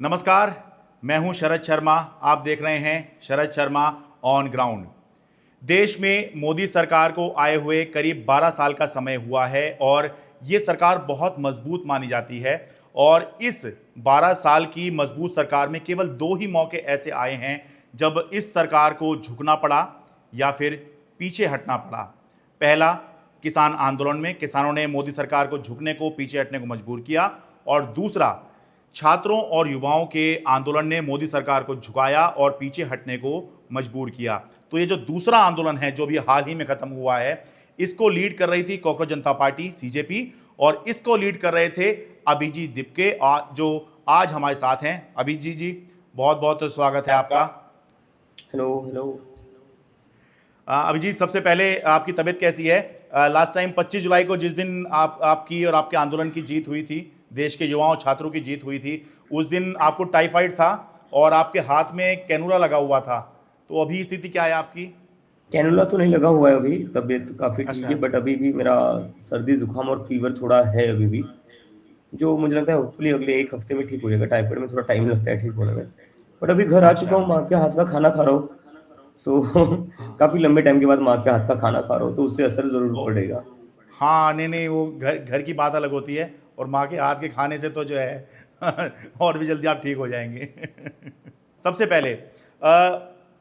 नमस्कार, मैं हूं शरद शर्मा। आप देख रहे हैं शरद शर्मा ऑन ग्राउंड। देश में मोदी सरकार को आए हुए करीब 12 साल का समय हुआ है और ये सरकार बहुत मजबूत मानी जाती है। और इस 12 साल की मजबूत सरकार में केवल 2 ही मौके ऐसे आए हैं जब इस सरकार को झुकना पड़ा या फिर पीछे हटना पड़ा। पहला, किसान आंदोलन में किसानों ने मोदी सरकार को झुकने को, पीछे हटने को मजबूर किया। और दूसरा, छात्रों और युवाओं के आंदोलन ने मोदी सरकार को झुकाया और पीछे हटने को मजबूर किया। तो ये जो दूसरा आंदोलन है जो भी हाल ही में खत्म हुआ है, इसको लीड कर रही थी कॉकरोच जनता पार्टी सीजेपी, और इसको लीड कर रहे थे अभिजीत दीपके, जो आज हमारे साथ हैं। अभिजीत जी, बहुत बहुत स्वागत है आपका। Hello hello. अभिजीत, सबसे पहले आपकी तबीयत कैसी है? लास्ट टाइम 25 जुलाई को जिस दिन आपकी और आपके आंदोलन की जीत हुई थी, देश के युवाओं छात्रों की जीत हुई थी, उस दिन आपको टाइफाइड था और आपके हाथ में कैनुला लगा हुआ था। तो अभी स्थिति क्या है आपकी? कैनुला तो नहीं लगा हुआ है अभी, तबीयत काफ़ी ठीक है, अच्छा। बट अभी भी मेरा सर्दी जुकाम और फीवर थोड़ा है अभी भी, जो मुझे लगता है होपफुली अगले 1 हफ्ते में ठीक हो जाएगा। टाइफाइड में थोड़ा टाइम लगता है ठीक होने में, बट अभी घर आ चुका अच्छा। हूँ, माँ के हाथ का खाना खा रहा हूँ। सो काफ़ी लंबे टाइम के बाद माँ के हाथ का खाना खा रहा हूँ, तो उससे असर ज़रूर ओ, पड़ेगा। हाँ, नहीं नहीं, वो घर घर की बात अलग होती है, और माँ के हाथ के खाने से तो जो है और भी जल्दी आप ठीक हो जाएंगे। सबसे पहले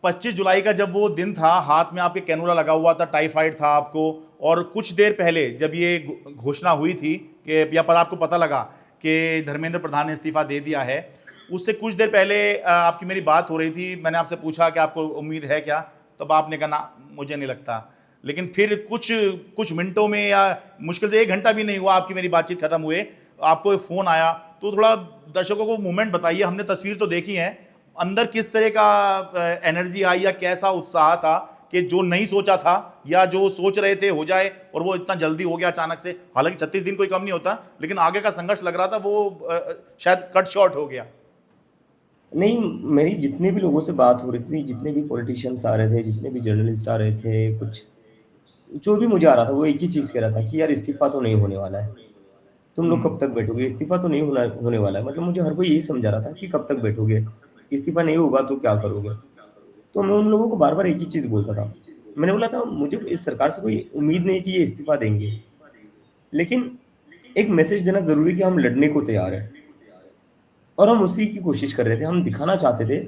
25 जुलाई का जब वो दिन था, हाथ में आपके कैनुला लगा हुआ था, टाइफाइड था आपको, और कुछ देर पहले जब ये घोषणा हुई थी कि, या पर आपको पता लगा कि धर्मेंद्र प्रधान ने इस्तीफा दे दिया है, उससे कुछ देर पहले आपकी मेरी बात हो रही थी। मैंने आपसे पूछा कि आपको उम्मीद है क्या, तब आपने कहा ना, मुझे नहीं लगता। लेकिन फिर कुछ कुछ मिनटों में, या मुश्किल से 1 घंटा भी नहीं हुआ आपकी मेरी बातचीत खत्म हुए, आपको एक फ़ोन आया। तो थोड़ा दर्शकों को मूवमेंट बताइए। हमने तस्वीर तो देखी है, अंदर किस तरह का एनर्जी आई, या कैसा उत्साह था कि जो नहीं सोचा था, या जो सोच रहे थे हो जाए और वो इतना जल्दी हो गया अचानक से। हालांकि 36 दिन कोई कम नहीं होता, लेकिन आगे का संघर्ष लग रहा था वो शायद कट शॉर्ट हो गया। नहीं, मेरी जितने भी लोगों से बात हो रही थी, जितने भी पॉलिटिशियंस आ रहे थे, जितने भी जर्नलिस्ट आ रहे थे, कुछ जो भी मुझे आ रहा था वो एक ही चीज़ कह रहा था कि यार इस्तीफा तो नहीं होने वाला है। तुम लोग कब हम्म। तक बैठोगे? इस्तीफा तो नहीं होने वाला है। मतलब मुझे हर कोई यही समझा रहा था कि कब तक बैठोगे? इस्तीफा नहीं होगा तो क्या करोगे? तो मैं उन लोगों को बार-बार एक ही चीज़ बोलता था। मैंने बोला था मुझे इस सरकार से कोई उम्मीद नहीं कि ये इस्तीफा देंगे। लेकिन एक मैसेज देना ज़रूरी है कि हम लड़ने को तैयार हैं। और हम उसी की कोशिश कर रहे थे। हम दिखाना चाहते थे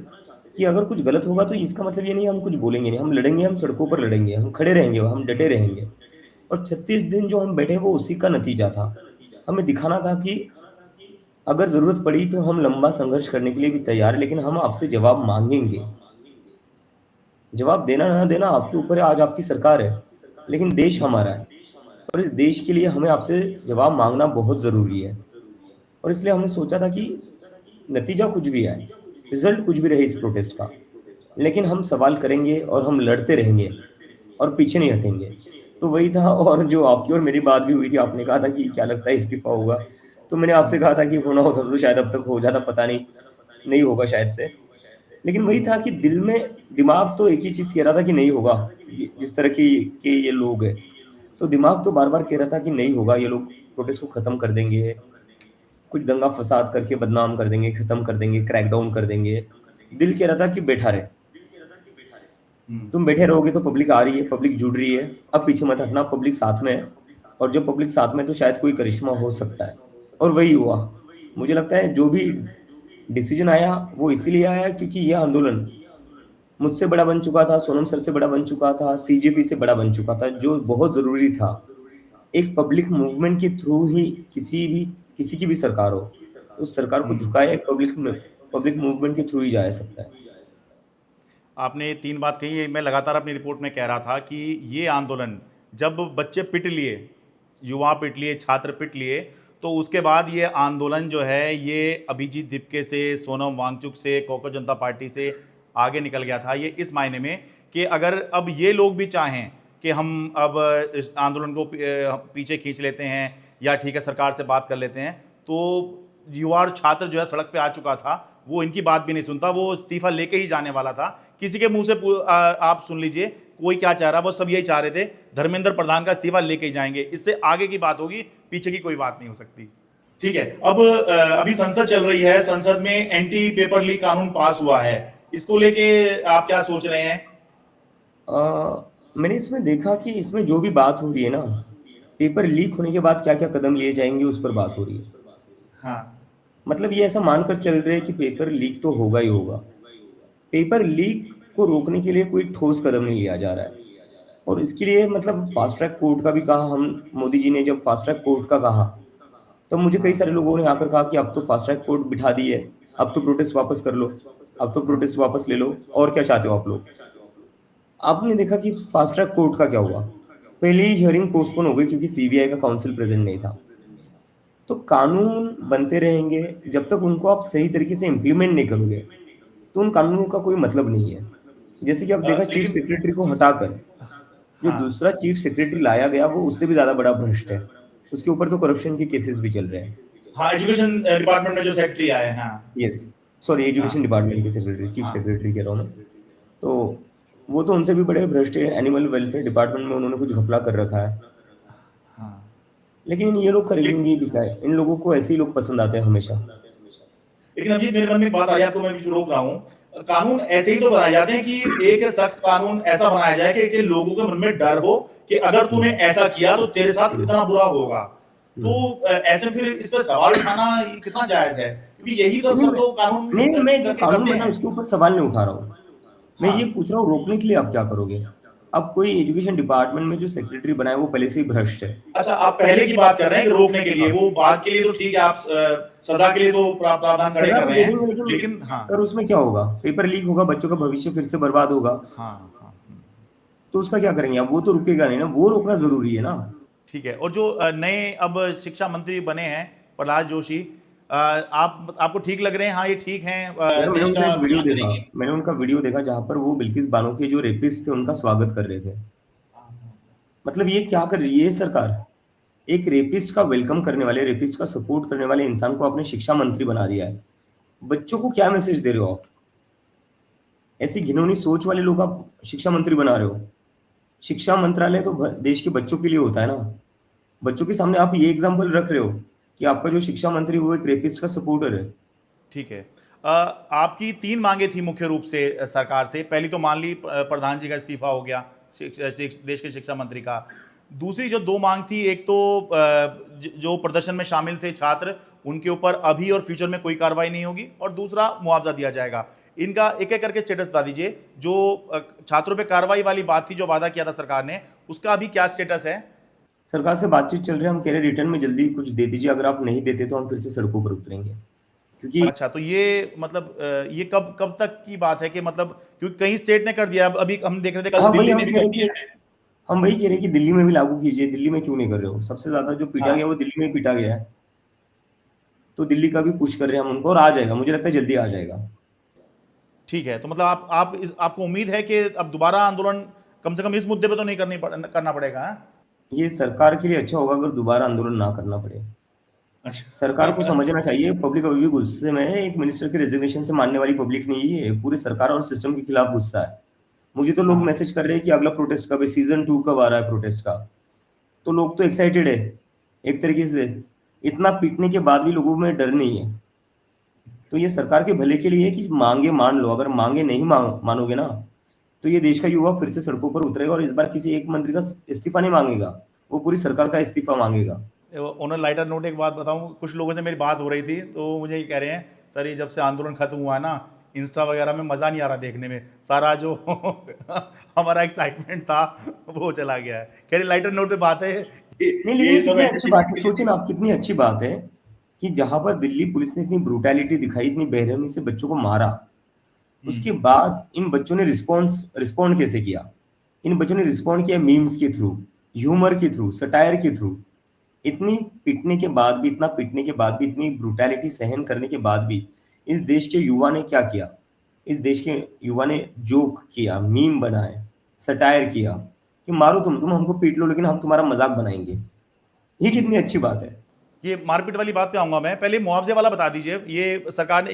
कि अगर कुछ गलत होगा तो इसका मतलब ये नहीं हम कुछ बोलेंगे नहीं, हम लड़ेंगे, हम सड़कों पर लड़ेंगे, हम खड़े रहेंगे, हम डटे रहेंगे। और 36 दिन जो हम बैठे वो उसी का नतीजा था। हमें दिखाना था कि अगर ज़रूरत पड़ी तो हम लंबा संघर्ष करने के लिए भी तैयार हैं, लेकिन हम आपसे जवाब माँगेंगे। जवाब देना ना देना आपके ऊपर है, आज आपकी सरकार है, लेकिन देश हमारा है और इस देश के लिए हमें आपसे जवाब माँगना बहुत ज़रूरी है। और इसलिए हमने सोचा था कि नतीजा कुछ भी आए, रिज़ल्ट कुछ भी रहे इस प्रोटेस्ट का, लेकिन हम सवाल करेंगे और हम लड़ते रहेंगे और पीछे नहीं हटेंगे। तो वही था। और जो आपकी और मेरी बात भी हुई थी, आपने कहा था कि क्या लगता है इस्तीफ़ा होगा? तो मैंने आपसे कहा था कि होना होता तो शायद अब तक हो जाता, पता नहीं, नहीं होगा शायद से। लेकिन वही था कि दिल में दिमाग तो एक ही चीज़ कह रहा था कि नहीं होगा, जिस तरह की के ये लोग हैं। तो दिमाग तो बार-बार कह रहा था कि नहीं होगा, ये लोग प्रोटेस्ट को ख़त्म कर देंगे, कुछ दंगा-फ़साद करके बदनाम कर देंगे, ख़त्म कर देंगे, क्रैकडाउन कर देंगे। दिल कह रहा था कि बैठा रहे। हम्म। तुम बैठे रहोगे तो पब्लिक आ रही है, पब्लिक जुड़ रही है, अब पीछे मत हटना, पब्लिक साथ में है। और जब पब्लिक साथ में है तो शायद कोई करिश्मा हो सकता है। और वही हुआ। मुझे लगता है जो भी डिसीज़न आया वो इसीलिए आया क्योंकि ये आंदोलन मुझसे बड़ा बन चुका था, सोनम सर से बड़ा बन चुका था, सीजेपी से बड़ा बन चुका था, जो बहुत ज़रूरी था। एक पब्लिक मूवमेंट के थ्रू ही किसी की भी सरकार हो, उस सरकार को हम्म। झुकाया एक पब्लिक मूवमेंट के थ्रू ही जाया सकता है। आपने 3 बात कही है। मैं लगातार अपनी रिपोर्ट में कह रहा था कि ये आंदोलन, जब बच्चे पिट लिए, युवा पिट लिए, छात्र पिट लिए, तो उसके बाद ये आंदोलन जो है, ये अभिजीत दीपके से, सोनम वांगचुक से, कॉकरोच जनता पार्टी से आगे निकल गया था। ये इस मायने में कि अगर अब ये लोग भी चाहें कि हम अब इस आंदोलन को पीछे खींच लेते हैं, या ठीक है सरकार से बात कर लेते हैं, तो युवा और छात्र जो है सड़क पे आ चुका था, वो इनकी बात भी नहीं सुनता, वो इस्तीफा लेके ही जाने वाला था। किसी के मुंह से आप सुन लीजिए कोई क्या चाह रहा, वो सब यही चाह रहे थे, धर्मेंद्र प्रधान का इस्तीफा लेके ही जाएंगे, इससे आगे की बात होगी, पीछे की कोई बात नहीं हो सकती। ठीक है। अब अभी संसद चल रही है, संसद में एंटी पेपर लीक कानून पास हुआ है, इसको लेके आप क्या सोच रहे हैं? मैंने इसमें देखा कि इसमें जो भी बात हो रही है ना, पेपर लीक होने के बाद क्या-क्या कदम लिए जाएँगे उस पर बात हो रही है। हाँ। मतलब ये ऐसा मानकर चल रहे हैं कि पेपर लीक तो होगा ही होगा। पेपर लीक को रोकने के लिए कोई ठोस कदम नहीं लिया जा रहा है। और इसके लिए मतलब फास्ट ट्रैक कोर्ट का भी कहा हम मोदी जी ने जब फास्ट ट्रैक कोर्ट का कहा, तब मुझे कई हाँ। सारे लोगों ने आकर कहा कि अब तो फास्ट ट्रैक कोर्ट बिठा दी है, अब तो प्रोटेस्ट वापस कर लो, अब तो हाँ। प्रोटेस्ट वापस ले लो और क्या चाहते हो आप लोग? आपने देखा कि फास्ट ट्रैक कोर्ट का क्या हुआ? पहले ही हियरिंग पोस्टपोन हो गई क्योंकि सीबीआई का काउंसिल प्रेज़ेंट नहीं था। तो कानून बनते रहेंगे, जब तक उनको आप सही तरीके से इम्प्लीमेंट नहीं करोगे, तो उन कानूनों का कोई मतलब नहीं है। जैसे कि आप देखा चीफ लेकिन सेक्रेटरी को हटाकर, जो हाँ। दूसरा चीफ सेक्रेटरी लाया गया वो उससे भी ज़्यादा बड़ा भ्रष्ट है। उसके ऊपर तो करप्शन के केसेस भी चल रहे हैं। हाँ, एजुकेशन डिपार्टमेंट में जो सेक्रेटरी आए हैं। हाँ। यस, सॉरी एजुकेशन हाँ। डिपार्टमेंट के सेक्रेटरी, चीफ हाँ। सेक्रेटरी कह रहा हूँ मैं। तो वो तो उनसे भी बड़े भ्रष्ट हैं, एनिमल वेलफेयर डिपार्टमेंट में उन्होंने कुछ घपला कर रखा है। हाँ। लेकिन ये लोग लेकिन करेंगे भी क्या है? इन लोगों को ऐसे ही लोग पसंद आते हैं हमेशा। लेकिन अभी मेरे मन में एक बात आ रही है, आपको मैं बीच में रोक रहा हूँ। कानून ऐसे ही तो बनाए जाते हैं कि एक सख्त कानून ऐसा बनाया जाए कि लोगों के मन में डर हो कि अगर तूने हुँ, ऐसा किया तो तेरे साथ हुँ, इतना बुरा होगा। हुँ। तो ऐसे में फिर इस पे सवाल उठाना ये कितना जायज़ है? क्योंकि यही तो नहीं सब मैं लोग कानून नहीं, मैं जो करके कानून करते बना हैं। उसके ऊपर सवाल नहीं उठा रहा हूँ। मैं ये हाँ। पूछ रहा हूँ रोकने के लिए आप क्या करोगे? अब कोई एजुकेशन डिपार्टमेंट में जो सेक्रेटरी बना है वो पहले से ही भ्रष्ट है। अच्छा, आप पहले की बात कर रहे हैं कि रोकने के लिए, हाँ, वो बात के लिए तो ठीक है, आप सज़ा के लिए तो प्रावधान खड़े सज़ा कर तो रहे दे हैं। देंगे लेकिन लेकिन हाँ। सर उसमें क्या होगा? पेपर लीक होगा, बच्चों का भविष्य फिर से बर्बाद होगा, हाँ। हाँ। हुँ। तो उसका क्या करेंगे आप? वो तो रुकेगा नहीं ना, वो रोकना ज़रूरी है ना। ठीक है। और जो नए अब शिक्षा मंत्री बने हैं प्रहलाद जोशी, आप आपको ठीक लग रहे हैं? हाँ, ये ठीक हैं, यार देश का ध्यान करेंगे। मैंने उनका वीडियो देखा जहाँ पर वो बिल्किस बानो के जो रेपिस्ट थे उनका स्वागत कर रहे थे। मतलब ये क्या कर रही है ये सरकार? एक रेपिस्ट का वेलकम करने वाले, रेपिस्ट का सपोर्ट करने वाले इंसान को आपने शिक्षा मंत्री बना दिया है। बच्चों को क्या मैसेज दे रहे हो आप? ऐसी घिनौनी सोच वाले लोग आप शिक्षा मंत्री बना रहे हो। शिक्षा मंत्रालय तो देश के बच्चों के लिए होता है ना। बच्चों के सामने आप ये एग्जाम्पल रख रहे हो कि आपका जो शिक्षा मंत्री वो एक रेपिस्ट का सपोर्टर है। ठीक है। आपकी 3 माँगें थी मुख्य रूप से सरकार से। पहली तो मान ली प्रधान जी का इस्तीफ़ा हो गया, देश के शिक्षा मंत्री का। दूसरी जो 2 माँग थी, एक तो जो प्रदर्शन में शामिल थे छात्र, उनके ऊपर अभी और फ्यूचर में कोई कार्रवाई नहीं होगी, और दूसरा मुआवज़ा दिया जाएगा। इनका एक-एक करके स्टेटस बता दीजिए। जो छात्रों पे कार्रवाई वाली बात थी, जो वादा किया था सरकार ने, उसका अभी क्या स्टेटस है? सरकार से बातचीत चल रही है, हम कह रहे हैं रिटर्न में जल्दी कुछ दे दीजिए, अगर आप नहीं देते तो हम फिर से सड़कों पर उतरेंगे। क्योंकि अच्छा, तो ये मतलब ये कब कब तक की बात है कि मतलब, क्योंकि कई स्टेट ने कर दिया, अब अभी हम देख रहे थे कल हाँ, वही दिल्ली हम ने भी कह कर रहे हैं दिया कि है। हम वही कह रहे हैं कि दिल्ली में भी लागू कीजिए, दिल्ली में क्यों नहीं कर रहे हो? सबसे ज़्यादा जो पीटा हाँ। गया वो दिल्ली में ही पीटा गया है। तो दिल्ली का भी पुश कर रहे हैं हम उनको और आ जाएगा, मुझे लगता है जल्दी आ जाएगा। ठीक है, तो मतलब आपको उम्मीद है कि अब दोबारा आंदोलन कम से कम इस मुद्दे पे तो नहीं करना पड़ेगा, हाँ? ये सरकार के लिए अच्छा होगा अगर दोबारा आंदोलन ना करना पड़े। सरकार को अच्छा। समझना चाहिए पब्लिक अभी भी गुस्से में है, एक मिनिस्टर के रेजिग्नेशन से मानने वाली पब्लिक नहीं है, ये पूरी सरकार और सिस्टम के खिलाफ गुस्सा है। मुझे तो लोग हाँ। मैसेज कर रहे हैं कि अगला प्रोटेस्ट कब है, सीज़न 2 कब आ रहा है प्रोटेस्ट का? तो लोग तो एक्साइटेड है, एक तरीके से। इतना पीटने के बाद भी लोगों में डर नहीं है। तो ये सरकार के भले के लिए है कि माँगे मान लो, अगर माँगे नहीं मानोगे ना, तो ये देश का युवा फिर से सड़कों पर उतरेगा और इस बार किसी एक मंत्री का इस्तीफा नहीं माँगेगा, वो पूरी सरकार का इस्तीफा माँगेगा। ऑन लाइटर नोट एक बात बताऊँ, कुछ लोगों से मेरी बात हो रही थी, तो मुझे ये कह रहे हैं, सर ये जब से आंदोलन खत्म हुआ है ना, इंस्टा वगैरह में मज़ा नहीं आ रहा देखने में, सारा जो हमारा एक्साइटमेंट था वो चला गया है। कह रहे लाइटर नोट पे बात है, ये नहीं, ये लेकिन सब कितनी अच्छी बात एंटरटेनमेंट है, के लिए सोचिए थी। ना आप कितनी अच्छी बात है कि जहाँ पर दिल्ली पुलिस ने इतनी ब्रूटैलिटी दिखाई, इतनी बेरहमी से बच्चों को मारा, उसके हुँ। बाद इन बच्चों ने रिस्पॉन्ड कैसे किया? इन बच्चों ने रिस्पॉन्ड किया मीम्स के थ्रू, ह्यूमर के थ्रू, सटायर के थ्रू। इतनी पिटने के बाद भी, इतना पिटने के बाद भी, इतनी ब्रूटैलिटी सहन करने के बाद भी, इस देश के युवा ने क्या किया? इस देश के युवा ने जोक किया, मीम बनाए, सटायर किया कि मारो तुम हमको पीट लो लेकिन हम तुम्हारा मज़ाक बनाएँगे। ये कितनी अच्छी बात है। ये मारपीट वाली बात पे आऊँगा मैं। पहले मुआवज़े वाला बता दीजिए। ये सरकार ने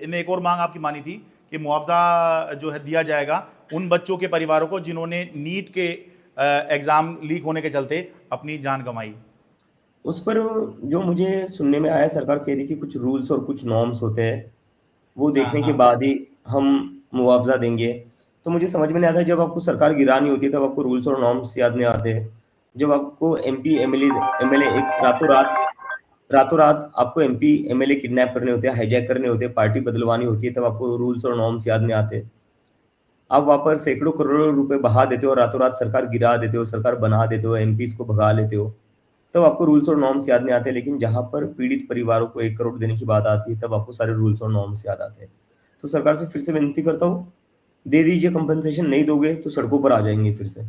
ने एक और माँग आपकी मानी थी कि मुआवज़ा जो है दिया जाएगा उन बच्चों के परिवारों को जिन्होंने नीट के एग्ज़ाम लीक होने के चलते अपनी जान गँवाई। उस पर जो मुझे सुनने में आया, सरकार कह रही कि कुछ रूल्स और कुछ नॉर्म्स होते हैं, वो हाँ देखने के हाँ। बाद ही हम मुआवजा देंगे। तो मुझे समझ में नहीं आता, जब आपको सरकार गिरानी होती है तब आपको रूल्स और नॉर्म्स याद नहीं आते। जब आपको एमपी एमएलए एक रातों रात आपको एमपी एमएलए किडनैप करने होते हैं, हाईजैक करने होते हैं, पार्टी बदलवानी होती है, तब आपको रूल्स और नॉर्म्स याद नहीं आते। आप वहां पर सैकड़ों करोड़ों रुपए बहा देते हो और रातों रात सरकार गिरा देते हो, सरकार बना देते हो, एमपीज को भगा लेते हो, तब आपको रूल्स और नॉर्म्स याद नहीं आते। लेकिन जहां पर पीड़ित परिवारों को 1 करोड़ देने की बात आती है, तब आपको सारे रूल्स और नॉर्म्स याद आते हैं। तो सरकार से फिर से विनती करता हूँ, दे दीजिए कंपनसेशन, नहीं दोगे तो सड़कों पर आ जाएंगे फिर से।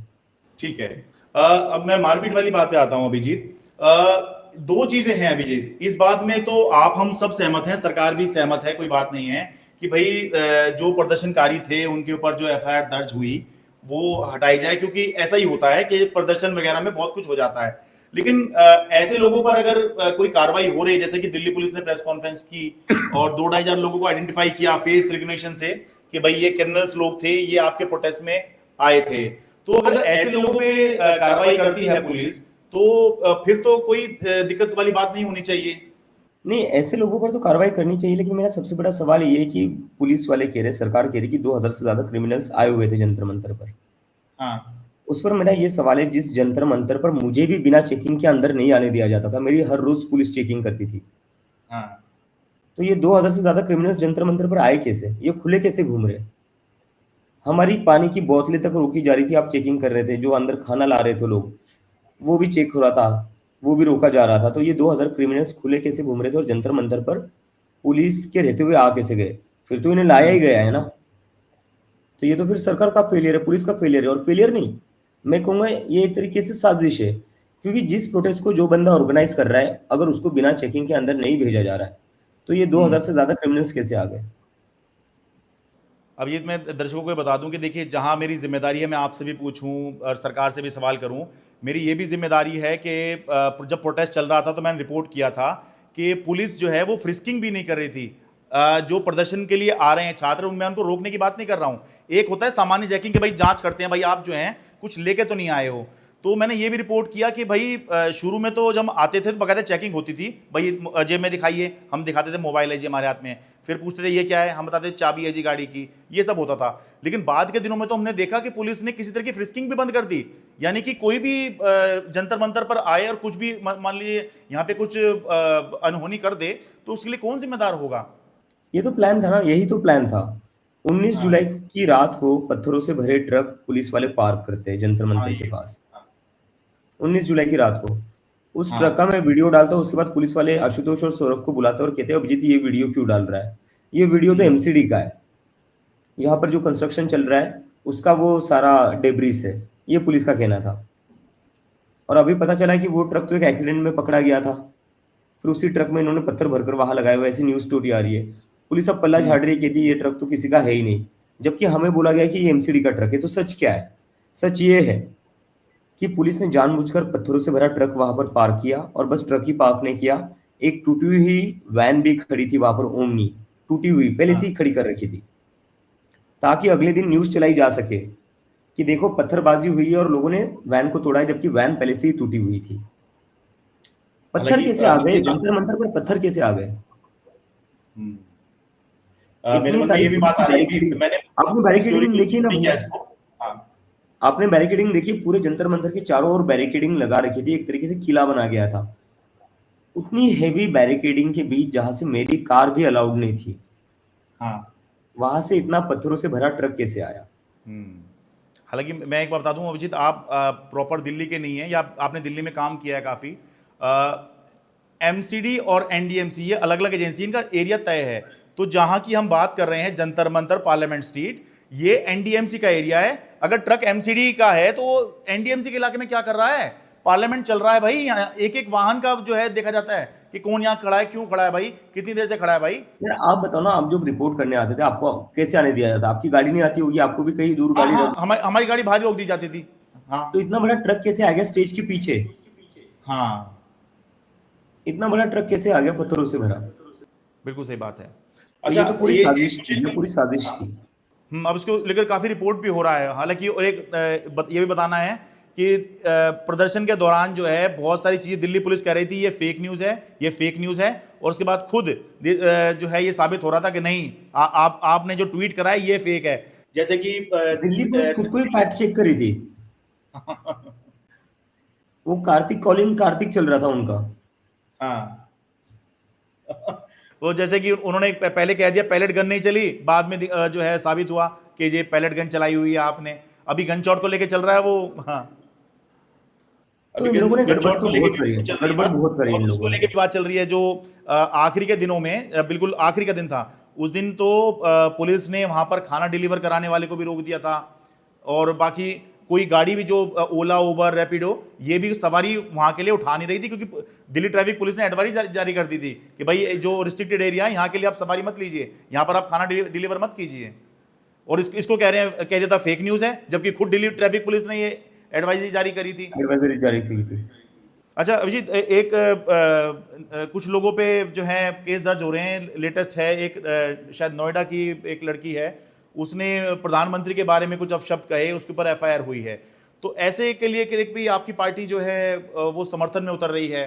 ठीक है। अब मैं मारपीट वाली बात पे आता हूं अभिजीत। दो चीजें हैं अभिजीत, इस बात में तो आप हम सब सहमत हैं, सरकार भी सहमत है, कोई बात नहीं है कि भाई जो प्रदर्शनकारी थे उनके ऊपर जो एफआईआर दर्ज हुई वो हटाई जाए, क्योंकि ऐसा ही होता है कि प्रदर्शन वगैरह में बहुत कुछ हो जाता है। लेकिन ऐसे लोगों पर अगर कोई कार्रवाई हो रही है, जैसे कि दिल्ली पुलिस ने प्रेस कॉन्फ्रेंस की और 2-2.5 हजार लोगों को आइडेंटिफाई किया फेस रिकग्निशन से कि भाई ये क्रिमिनल्स लोग थे, ये आपके प्रोटेस्ट में आए थे, तो अगर ऐसे लोगों पे कार्रवाई करती है पुलिस तो फिर तो कोई दिक्कत वाली बात नहीं होनी चाहिए। नहीं, ऐसे लोगों पर तो कार्रवाई करनी चाहिए, लेकिन मेरा सबसे बड़ा सवाल ये है कि पुलिस वाले कह रहे, सरकार कह रही कि 2000 से ज्यादा क्रिमिनल्स आए हुए थे जंतर मंतर पर। हाँ उस पर मेरा ये सवाल है, जिस जंतर मंतर पर मुझे भी बिना चेकिंग के अंदर नहीं आने दिया जाता था, मेरी हर रोज पुलिस चेकिंग करती थी, हाँ। तो ये 2000 से ज्यादा क्रिमिनल्स जंतर मंतर पर आए कैसे? ये खुले कैसे घूम रहे? हमारी पानी की बोतलें तक रोकी जा रही थी, आप चेकिंग कर रहे थे, जो अंदर खाना ला रहे थे लोग वो भी चेक हो रहा था, वो भी रोका जा रहा था। तो ये 2000 क्रिमिनल्स खुले कैसे घूम रहे थे और जंतर मंतर पर पुलिस के रहते हुए आ कैसे गए? फिर तो इन्हें लाया ही गया है ना। तो ये तो फिर सरकार का फेलियर है, पुलिस का फेलियर है। और फेलियर नहीं, मैं कहूंगा ये एक तरीके से साजिश है, क्योंकि जिस प्रोटेस्ट को जो बंदा ऑर्गेनाइज कर रहा है, अगर उसको बिना चेकिंग के अंदर नहीं भेजा जा रहा है, तो ये 2000 से ज्यादा क्रिमिनल्स कैसे आ गए? अब ये मैं दर्शकों को बता दूं कि देखिए, जहां मेरी जिम्मेदारी है मैं आपसे भी पूछूं और सरकार से भी सवाल करूं, मेरी ये भी जिम्मेदारी है कि जब प्रोटेस्ट चल रहा था तो मैंने रिपोर्ट किया था कि पुलिस जो है वो फ्रिस्किंग भी नहीं कर रही थी। जो प्रदर्शन के लिए आ रहे हैं छात्र, मैं उनको रोकने की बात नहीं कर रहा हूं। एक होता है सामान्य चेकिंग कि भाई जांच करते हैं, भाई आप जो हैं कुछ लेके तो नहीं आए हो। तो मैंने ये भी रिपोर्ट किया कि भाई शुरू में तो जब आते थे तो बकायदा चेकिंग होती थी, भाई जेब में दिखाइए, हम दिखाते थे मोबाइल है जी हमारे हाथ में, फिर पूछते थे ये क्या है, हम बताते थे चाबी है जी गाड़ी की, ये सब होता था। लेकिन बाद के दिनों में तो हमने देखा कि पुलिस ने किसी तरह की फ्रिस्किंग भी बंद कर दी। यानी कि कोई भी जंतर मंतर पर आए और कुछ भी मान लीजिए यहाँ पे कुछ अनहोनी कर दे, तो उसके लिए कौन जिम्मेदार होगा? ये तो प्लान था ना, यही तो प्लान था। 19 हाँ जुलाई की रात को पत्थरों से भरे ट्रक पुलिस वाले पार्क करते हैं जंतर हाँ मंतर के ये पास। 19 जुलाई की रात को उस ट्रक हाँ का मैं वीडियो डालता हूँ, उसके बाद पुलिस वाले आशुतोष और सौरभ को बुलाते हैं और कहते हैं, अभिजीत ये वीडियो क्यों डाल रहा है? ये वीडियो तो एमसीडी का है, यहाँ पर जो कंस्ट्रक्शन चल रहा है उसका वो सारा डेब्रिस है, ये पुलिस का कहना था। और अभी पता चला है कि वो ट्रक तो एक एक्सीडेंट में पकड़ा गया था, फिर उसी ट्रक में इन्होंने पत्थर भरकर वहां लगाए हुए, ऐसी न्यूज स्टोरी आ रही है। पुलिस अब पल्ला झाड़ रही है, कहती है ये ट्रक तो किसी का है ही नहीं, जबकि हमें बोला गया कि ये एमसीडी का ट्रक है। तो सच क्या है? सच ये है कि पुलिस ने जानबूझकर पत्थरों से भरा ट्रक वहां पर पार्क किया, और बस ट्रक ही पार्क नहीं किया, एक टूटी हुई वैन भी खड़ी थी वहां पर, ओमनी, टूटी हुई पहले से ही खड़ी कर रखी थी, ताकि अगले दिन न्यूज चलाई जा सके कि देखो पत्थरबाजी हुई है और लोगों ने वैन को तोड़ा है, जबकि वैन पहले से ही टूटी हुई थी। पत्थर हालांकि कैसे आ गए देखिए जंतर मंतर पर? पत्थर कैसे आ गए? मेरे इतनी मन में सारी ये भी पुलिस बात की आ रही है कि बैरिकेडिंग, मैंने आपने स्टोरी बैरिकेडिंग देखी ना सुनी क्या भैया? इसको। हाँ आपने बैरिकेडिंग देखी? पूरे जंतर मंतर के चारों ओर बैरिकेडिंग लगा रखी थी, एक तरीके से किला बना गया था। उतनी हेवी बैरिकेडिंग के बीच, जहां से मेरी कार भी अलाउड नहीं थी, हाँ। वहां से इतना पत्थरों से भरा ट्रक कैसे आया? हालांकि मैं एक बात बता दूं अभिजीत, आप प्रॉपर दिल्ली के नहीं हैं या आपने दिल्ली में काम किया है काफ़ी। एमसीडी और एनडीएमसी ये अलग अलग एजेंसी, इनका एरिया तय है। तो जहां की हम बात कर रहे हैं जंतर मंतर पार्लियामेंट स्ट्रीट, ये एनडीएमसी का एरिया है। अगर ट्रक एमसीडी का है तो एनडीएमसी के इलाके में क्या कर रहा है? पार्लियामेंट चल रहा है भाई, यहाँ एक एक वाहन का जो है देखा जाता है कि कौन यहाँ खड़ा है, क्यों खड़ा है भाई, कितनी देर से खड़ा है भाई। यार आप बताओ ना, आप जब रिपोर्ट करने आते थे आपको कैसे आने दिया जाता? आपकी गाड़ी नहीं आती होगी, आपको भी कहीं दूर हाँ गाड़ी हाँ, रख, हमारी हमारी गाड़ी बाहर रोक दी जाती थी। हाँ तो इतना बड़ा ट्रक कैसे आ गया स्टेज के पीछे? हाँ, इतना बड़ा ट्रक कैसे आ गया पत्थरों से भरा? बिल्कुल सही बात है। तो ये अच्छा, तो पूरी ये साजिश इस थी, चीज ये में पूरी साजिश थी। अब इसको लेकर काफी रिपोर्ट भी हो रहा है। हालांकि और एक ये भी बताना है कि प्रदर्शन के दौरान जो है बहुत सारी चीज़ें दिल्ली पुलिस कह रही थी ये फेक न्यूज़ है, ये फेक न्यूज़ है, और उसके बाद खुद जो है ये साबित हो रहा था कि नहीं, आपने जो ट्वीट करा है ये फेक है। जैसे कि दिल्ली पुलिस खुद को ही फैक्ट चेक करी थी। वो कार्तिक कॉलिंग कार्तिक चल रहा था उनका। हाँ। वो जैसे कि उन्होंने पहले कह दिया पैलेट गन नहीं चली, बाद में जो है साबित हुआ कि ये पैलेट गन चलाई हुई है आपने। अभी गन शॉट को लेके चल रहा है वो। हाँ, तो अभी इन लोगों ने गन गड़बड़ शॉट तो को लेके बहुत करी है, चल रही गड़बड़ बात, बहुत करी और इन उसको लोगों ने। लेके भी बात चल रही है जो आखिरी के दिनों में, बिल्कुल आखिरी का दिन था उस दिन, तो पुलिस ने वहां पर खाना डिलीवर कराने वाले को भी रोक दिया था, और बाकी कोई गाड़ी भी जो ओला उबर रैपिडो ये भी सवारी वहां के लिए उठा नहीं रही थी, क्योंकि दिल्ली ट्रैफिक पुलिस ने एडवाइस जारी कर दी थी कि भाई जो रिस्ट्रिक्टेड एरिया है यहाँ के लिए आप सवारी मत लीजिए, यहाँ पर आप खाना डिलीवर मत कीजिए। और इसको कह रहे हैं, कह देता फेक न्यूज़ है, जबकि खुद दिल्ली ट्रैफिक पुलिस ने ये एडवाइजरी जारी करी थी। एडवाइजरी जारी की थी। अच्छा अभिजीत, एक कुछ लोगों पे जो है केस दर्ज हो रहे हैं। लेटेस्ट है एक शायद नोएडा की एक लड़की है, उसने प्रधानमंत्री के बारे में कुछ अपशब्द कहे, उसके ऊपर एफआईआर हुई है। तो ऐसे के लिए कि भी आपकी पार्टी जो है वो समर्थन में उतर रही है?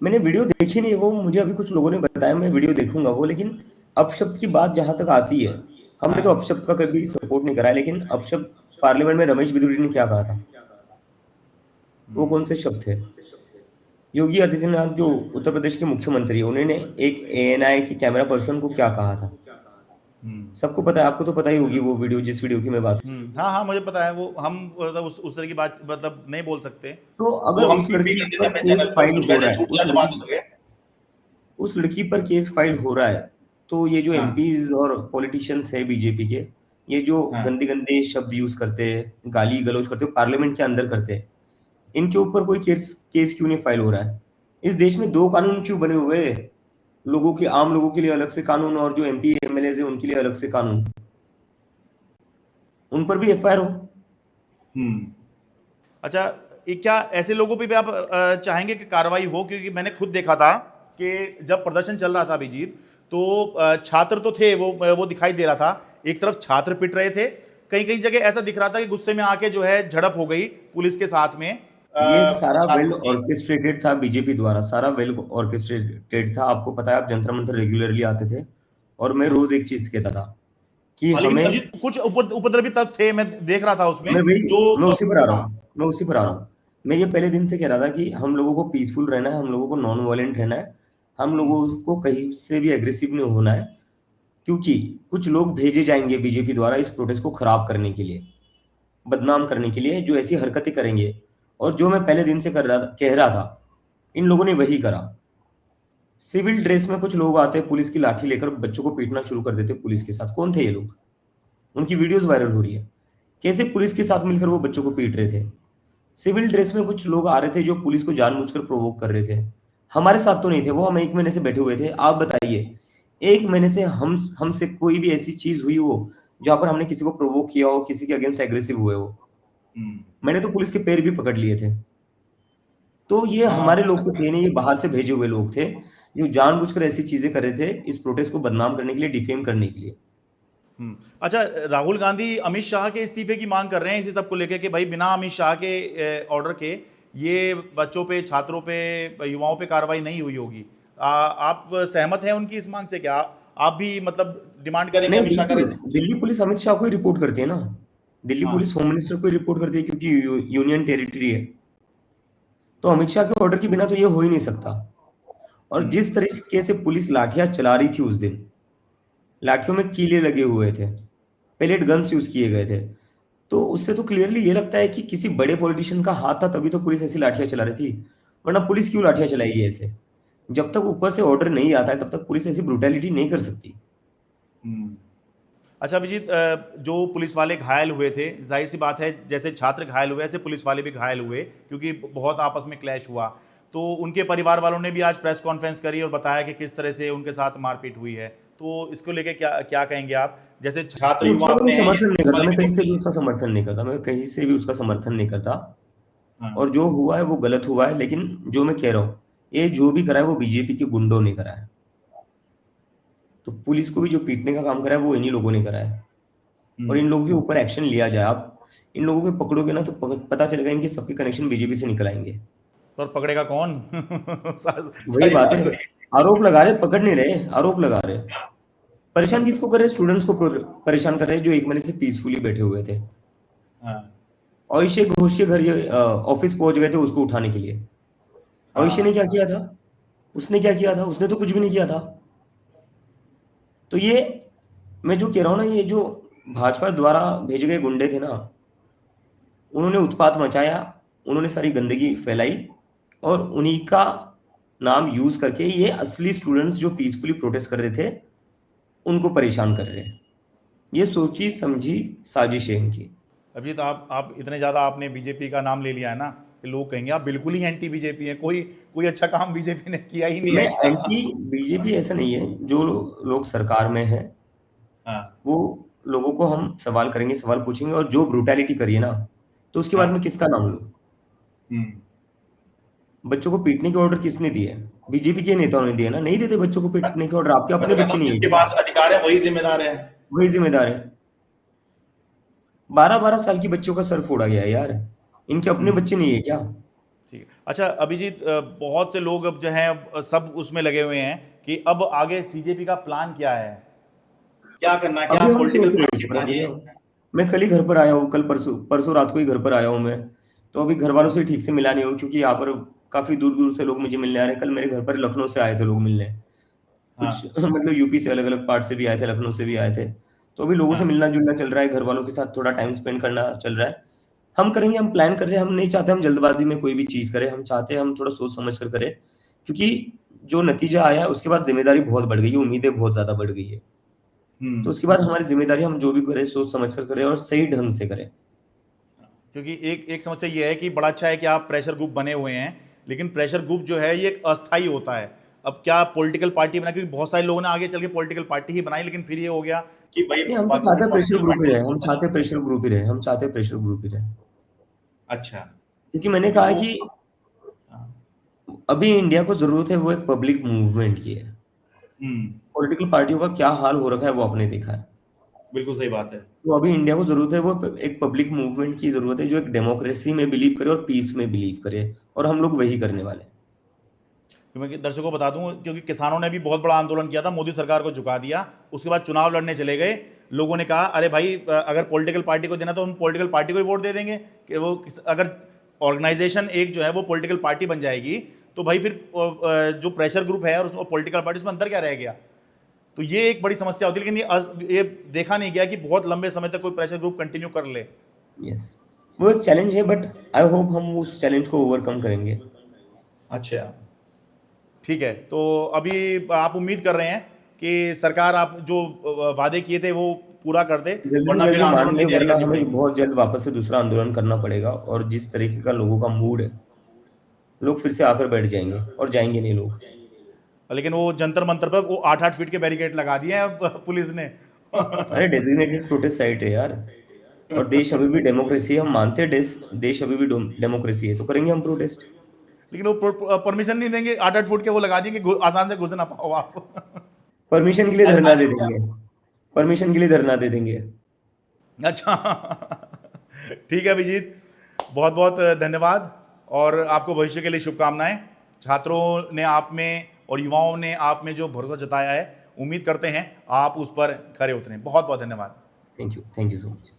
मैंने वीडियो देखी नहीं वो, मुझे अभी कुछ लोगों ने बताया, मैं वीडियो देखूंगा वो। लेकिन अपशब्द की बात जहां तक आती है, हमने तो अपशब्द का कभी सपोर्ट नहीं करा है। लेकिन अपशब्द पार्लियामेंट में रमेश बिदुरी ने क्या कहा था, वो कौन से शब्द थे? योगी आदित्यनाथ जो उत्तर प्रदेश के मुख्यमंत्री, उन्होंने एक एएनआई की कैमरा पर्सन को क्या कहा था, सबको पता है। आपको तो पता ही होगी वो वीडियो, जिस वीडियो की मैं बात। हाँ हाँ, मुझे पता है वो। हम मतलब उस तरह की बात मतलब नहीं बोल सकते। तो वो अगर हम उस भी लड़की कर देते पर अपने केस चैनल पर, फाइल कुछ हो वैसे रहा है, छूट जाए तो बात अलग है। उस लड़की पर केस फाइल हो रहा है, तो ये जो हाँ एमपीज और पॉलिटिशियंस है बीजेपी के, ये जो हाँ। गंदे गंदे शब्द यूज करते हैं, गाली गलौज करते हैं, पार्लियामेंट के अंदर करते हैं, इनके ऊपर कोई केस केस क्यों नहीं फाइल हो रहा है? इस देश में दो कानून क्यों बने हुए हैं? लोगों के, आम लोगों के लिए अलग से कानून, और जो एमपी एमएलए है उनके लिए अलग से कानून। उन पर भी एफआईआर हो। अच्छा, ये क्या ऐसे लोगों पे भी आप चाहेंगे कि कार्रवाई हो? क्योंकि मैंने खुद देखा था कि जब प्रदर्शन चल रहा था अभिजीत, तो छात्र तो थे, वो दिखाई दे रहा था, एक तरफ छात्र पिट रहे थे, कहीं कहीं जगह ऐसा दिख रहा था कि गुस्से में आके जो है झड़प हो गई पुलिस के साथ में ये सारा वेल छात्रों की। ऑर्केस्ट्रेटेड था बीजेपी द्वारा, सारा वेल ऑर्केस्ट्रेटेड था। आपको पता है, आप जंतर मंतर रेगुलरली आते थे, और मैं रोज एक चीज कहता था कि हाँ, लेकिन हमें, अभिजीत कुछ उपद्रवी तत्व थे, मैं देख रहा था उसमें जो मैं उसी पर आ रहा हाँ हूँ, मैं उसी पर आ रहा हाँ। हूँ। मैं ये पहले दिन से कह रहा था कि हम लोगों को पीसफुल रहना है, हम लोगों को नॉन वायलेंट रहना है, हम लोगों को कहीं से भी एग्रेसिव नहीं होना है, क्योंकि कुछ लोग भेजे जाएंगे बीजेपी द्वारा इस प्रोटेस्ट को खराब करने के लिए, बदनाम करने के लिए, जो ऐसी हरकतें करेंगे। और जो मैं पहले दिन से कह रहा था, इन लोगों ने वही करा। सिविल ड्रेस में कुछ लोग आते, पुलिस की लाठी लेकर बच्चों को पीटना शुरू कर देते पुलिस के साथ। कौन थे ये लोग? उनकी वीडियोस वायरल हो रही है, कैसे पुलिस के साथ मिलकर वो बच्चों को पीट रहे थे। सिविल ड्रेस में कुछ लोग आ रहे थे जो पुलिस को जानबूझकर प्रोवोक कर रहे थे। हमारे साथ तो नहीं थे वो, हम 1 महीने से बैठे हुए थे। आप बताइए, 1 महीने से हमसे कोई भी ऐसी चीज हुई हो जहां पर हमने किसी को प्रोवोक किया हो, किसी के अगेंस्ट एग्रेसिव हुए हो? मैंने तो पुलिस के पैर भी पकड़ लिए थे। तो ये हाँ, हमारे लोग तो थे नहीं, ये बाहर से भेजे हुए लोग थे जो जानबूझकर ऐसी चीजें कर रहे थे इस प्रोटेस्ट को बदनाम करने के लिए, डिफेम करने के लिए। अच्छा, राहुल गांधी अमित शाह के इस्तीफे की मांग कर रहे हैं इसी सब को लेकर कि भाई बिना अमित शाह के ऑर्डर के ये बच्चों पे, छात्रों पे, युवाओं पे कार्रवाई नहीं हुई होगी। आप सहमत हैं उनकी इस मांग से? क्या आप भी मतलब डिमांड करेंगे नहीं, अमित शाह बिल्कुल। करे? दिल्ली पुलिस अमित शाह को ही रिपोर्ट करती है ना, दिल्ली हाँ। पुलिस होम मिनिस्टर को ही रिपोर्ट करती है, क्योंकि यूनियन टेरिटरी है। तो अमित शाह के ऑर्डर के बिना तो ये हो ही नहीं सकता। और जिस तरीके से पुलिस लाठियां चला रही थी उस दिन, लाठियों में कीले लगे हुए थे, पेलेट गन्स यूज किए गए थे, तो उससे तो क्लियरली ये लगता है कि किसी बड़े पॉलिटिशियन का हाथ था, तभी तो पुलिस ऐसी लाठियां चला रही थी। वरना पुलिस क्यों लाठियां चलाएगी ऐसे? जब तक ऊपर से ऑर्डर नहीं आता है तब तक पुलिस ऐसी ब्रुटैलिटी नहीं कर सकती। अच्छा अभिजीत, जो पुलिस वाले घायल हुए थे, जाहिर सी बात है जैसे छात्र घायल हुए ऐसे पुलिस वाले भी घायल हुए, क्योंकि बहुत आपस में क्लैश हुआ। तो उनके परिवार वालों ने भी आज प्रेस कॉन्फ्रेंस करी और बताया कि किस तरह से उनके साथ मारपीट हुई है। तो इसको लेके क्या क्या कहेंगे आप? जैसे छात्र नहीं, युवा उसका अपने मैं हैं, ये समर्थन नहीं पुलिस करता, वाले मैं भी कहीं तो से भी उसका समर्थन नहीं करता, मैं कहीं से भी उसका समर्थन नहीं करता। हाँ। और जो हुआ है वो गलत हुआ है, लेकिन जो मैं कह रहा हूँ, ये जो भी करा है वो बीजेपी के गुंडों ने करा है। तो पुलिस को भी जो पीटने का काम करा है वो इन्हीं लोगों ने करा है, और इन लोगों के ऊपर एक्शन लिया जाए। आप इन लोगों को पकड़ोगे ना तो पता चलेगा इनके सबके कनेक्शन बीजेपी से निकल आएंगे। तो और पकड़ेगा कौन? वही सारी बात बात है, तो आरोप लगा रहे, पकड़ नहीं रहे, आरोप लगा रहे। परेशान किसको कर रहे? स्टूडेंट्स को परेशान कर रहे हैं जो 1 महीने से पीसफुली बैठे हुए थे। हाँ अभिषेक घोष के घर ये ऑफिस पहुंच गए थे उसको उठाने के लिए। अभिषेक ने हाँ क्या किया था? उसने क्या किया था? उसने तो कुछ भी नहीं किया था। तो ये मैं जो कह रहा हूँ ना, ये जो भाजपा द्वारा भेजे गए गुंडे थे ना, उन्होंने उत्पात मचाया, उन्होंने सारी गंदगी फैलाई, और उन्हीं का नाम यूज करके ये असली स्टूडेंट्स जो पीसफुली प्रोटेस्ट कर रहे थे उनको परेशान कर रहे हैं। ये सोची समझी साजिश है इनकी। अभी तो आप इतने ज़्यादा आपने बीजेपी का नाम ले लिया है ना कि लोग कहेंगे आप बिल्कुल ही एंटी बीजेपी हैं, कोई कोई अच्छा काम बीजेपी ने किया ही नहीं मैं है क्या? एंटी बीजेपी ऐसा नहीं है, जो लोग सरकार में है हाँ वो लोगों को हम सवाल करेंगे, सवाल पूछेंगे, और जो ब्रूटैलिटी करी है ना, तो उसके बाद हाँ में किसका नाम लूं? हम्म बच्चों को पीटने के ऑर्डर किसने दिए? बीजेपी के नेताओं ने दिए ना, नहीं देते बच्चों को पीटने के ऑर्डर, आपके अपने बच्चे मतलब नहीं है जिसके क्या? पास अधिकार है वही जिम्मेदार है। वही जिम्मेदार है। 12-12 साल की बच्चों का सर फोड़ा गया है यार, इनके अपने हम्म बच्चे नहीं है क्या? ठीक है। अच्छा अभिजीत, बहुत से लोग अब जो हैं सब उसमें लगे हुए हैं कि अब आगे सीजेपी का प्लान क्या है, क्या करना है, क्या अभी हम पॉलिटिकल सोच रहे हैं पार्टी इस पर अभी बनानी है? मैं कल ही घर पर आया हूँ, कल परसों परसों रात को ही घर पर आया हूँ मैं। तो अभी घर वालों से ठीक से मिला नहीं हूँ, क्योंकि यहाँ पर काफी दूर दूर से लोग मुझे मिलने आ रहे हैं। कल मेरे घर पर लखनऊ से आए थे लोग मिलने, कुछ हाँ मतलब यूपी से अलग अलग पार्ट से भी आए थे, लखनऊ से भी आए थे। तो अभी लोगों से हाँ मिलना जुलना चल रहा है, घर वालों के साथ थोड़ा टाइम स्पेंड करना चल रहा है। हम करेंगे, हम प्लान कर रहे हैं, हम नहीं चाहते हम जल्दबाजी में कोई भी चीज करें, हम चाहते हैं हम थोड़ा सोच समझ कर करें, क्योंकि जो नतीजा आया उसके बाद जिम्मेदारी बहुत बढ़ गई है, उम्मीदें बहुत ज्यादा बढ़ गई है। तो उसके बाद हमारी जिम्मेदारी, हम जो भी करें सोच समझ कर करें और सही ढंग से करें। क्योंकि एक एक समस्या ये है कि बड़ा अच्छा है कि आप प्रेशर ग्रुप बने हुए हैं, लेकिन प्रेशर ग्रुप जो है ये एक अस्थाई होता है। अब क्या पॉलिटिकल पार्टी बना, क्योंकि बहुत सारे लोगों ने आगे चल के पॉलिटिकल पार्टी ही बनाई, लेकिन फिर ये हो गया कि भाई नहीं, हम तो बाकी चाहते प्रेशर पॉलिटिकल ग्रुप ही पार्टी। रहे, हम चाहते प्रेशर ग्रुप ही रहे, हम चाहते प्रेशर ग्रुप ही रहे। अच्छा क्योंकि मैंने कहा है तो कि हाँ, अभी इंडिया को जरूरत है वो एक पब्लिक मूवमेंट की है। हम्म पॉलिटिकल पार्टियों का क्या हाल हो रखा है वो आपने देखा है। बिल्कुल सही बात है। तो अभी इंडिया को जरूरत है वो एक पब्लिक मूवमेंट की जरूरत है, जो एक डेमोक्रेसी में बिलीव करे और पीस में बिलीव करे, और हम लोग वही करने वाले हैं। तो मैं दर्शकों को बता दूं, क्योंकि किसानों ने भी बहुत बड़ा आंदोलन किया था, मोदी सरकार को झुका दिया, उसके बाद चुनाव लड़ने चले गए। लोगों ने कहा अरे भाई अगर पॉलिटिकल पार्टी को देना तो हम पॉलिटिकल पार्टी को ही वोट दे देंगे, कि वो अगर ऑर्गेनाइजेशन एक जो है वो पॉलिटिकल पार्टी बन जाएगी तो भाई फिर जो प्रेशर ग्रुप है और उसमें पॉलिटिकल पार्टी, उसमें अंतर क्या रह गया? तो ये एक बड़ी समस्या होती है, लेकिन ये देखा नहीं गया कि बहुत लंबे समय तक कोई प्रेशर ग्रुप कंटिन्यू कर ले। यस, वो एक चैलेंज है, बट आई होप हम उस चैलेंज को ओवरकम करेंगे। अच्छा ठीक है, तो अभी आप उम्मीद कर रहे हैं कि सरकार आप जो वादे किए थे वो पूरा कर दे, जल्दी से वरना फिर जल्दी मान आंदोलन ले, की तैयारी वरना करनी हमें पड़ेगी। बहुत जल्द वापस से दूसरा आंदोलन करना पड़ेगा, और जिस तरीके का लोगों का मूड है, लोग फिर से आकर बैठ जाएंगे और जाएंगे नहीं लोग। लेकिन वो जंतर मंतर पर वो 8-8 फीट के बैरिकेड लगा दिए हैं अब पुलिस ने। अरे डेजिग्नेटेड प्रोटेस्ट साइट है यार, और देश अभी भी डेमोक्रेसी है, हम मानते हैं देश अभी भी डेमोक्रेसी है, तो करेंगे हम प्रोटेस्ट। लेकिन वो परमिशन नहीं देंगे, 8-8 फुट के वो लगा दिए कि आसान से घुस ना पाओ आप। परमिशन के लिए धरना दे देंगे, परमिशन के लिए धरना दे देंगे। अच्छा ठीक है अभिजीत, बहुत बहुत धन्यवाद, और आपको भविष्य के लिए शुभकामनाएं। छात्रों ने आप में और युवाओं ने आप में जो भरोसा जताया है, उम्मीद करते हैं आप उस पर खरे उतरें। बहुत बहुत धन्यवाद। Thank you so much.